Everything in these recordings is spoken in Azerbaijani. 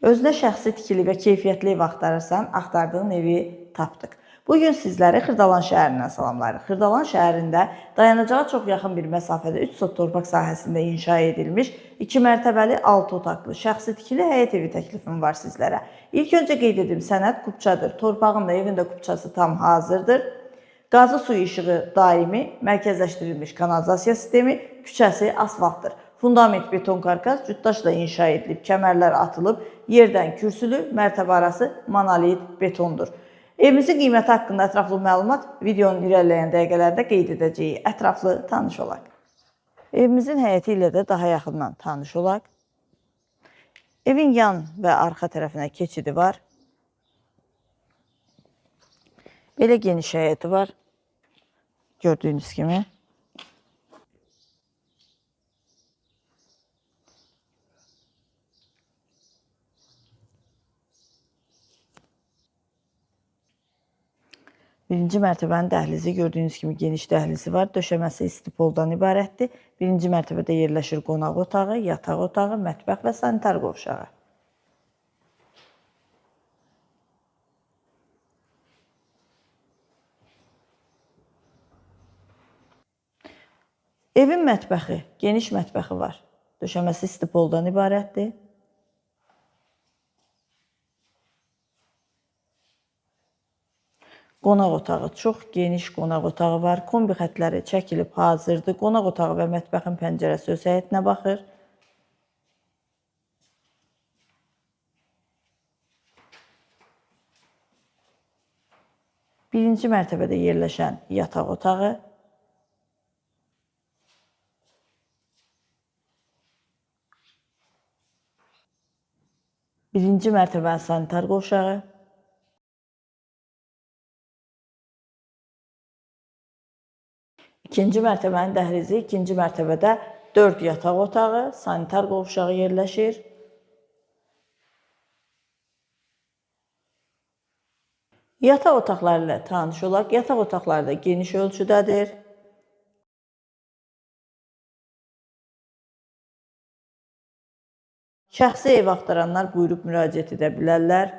Özünə şəxsi tikili və keyfiyyətli ev axtarırsan, axtardığın evi tapdıq. Bugün sizləri Xırdalan şəhərindən salamlayırıq. Xırdalan şəhərində dayanacağa çox yaxın bir məsafədə 3 sot torpaq sahəsində inşa edilmiş 2 mərtəbəli 6 otaqlı şəxsi tikili həyət evi təklifim var sizlərə. İlk öncə qeyd edim, sənəd kupçadır. Torpağın da evin də kupçası tam hazırdır. Qazı suyu işığı daimi, mərkəzləşdirilmiş kanalizasiya sistemi, küçəsi asfaltdır. Fundament beton karkas cütdaşla inşa edilib, kəmərlər atılıb, yerdən kürsülü, mərtəbə arası monolit betondur. Evimizin qiyməti haqqında ətraflı məlumat videonun irəliləyən dəqiqələrdə qeyd edəcəyik. Ətraflı tanış olaq. Evimizin həyəti ilə də daha yaxından tanış olaq. Evin yan və arxa tərəfinə keçidi var. Belə geniş həyəti var. Gördüyünüz kimi. Birinci mərtəbənin dəhlizi gördüyünüz kimi geniş dəhlizi var. Döşəməsi istipoldan ibarətdir. Birinci mərtəbədə yerləşir qonaq otağı, yataq otağı, mətbəx və sanitar qovşağı. Evin mətbəxi, geniş mətbəxi var. Döşəməsi istipoldan ibarətdir. Qonaq otağı, çox geniş qonaq otağı var. Kombi xətləri çəkilib hazırdır. Qonaq otağı və mətbəxin pəncərəsi öz həyətinə baxır. Birinci mərtəbədə yerləşən yataq otağı. Birinci mərtəbənin sanitar qovşağı. İkinci mərtəbənin dəhlizi, ikinci mərtəbədə 4 yataq otağı, sanitar qovşağı yerləşir. Yataq otaqları ilə tanış olaq. Yataq otaqları da geniş ölçüdədir. Şəxsi ev axtaranlar buyurub müraciət edə bilərlər.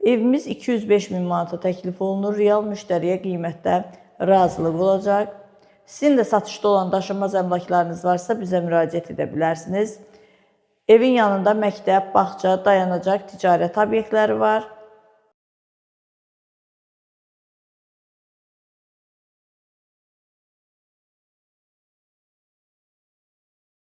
Evimiz 205 min manata təklif olunur. Real müştəriyə qiymətdə razılıq olacaq. Sizin də satışda olan daşınmaz əmlaklarınız varsa bizə müraciət edə bilərsiniz. Evin yanında məktəb, bağça, dayanacaq, ticarət obyektləri var.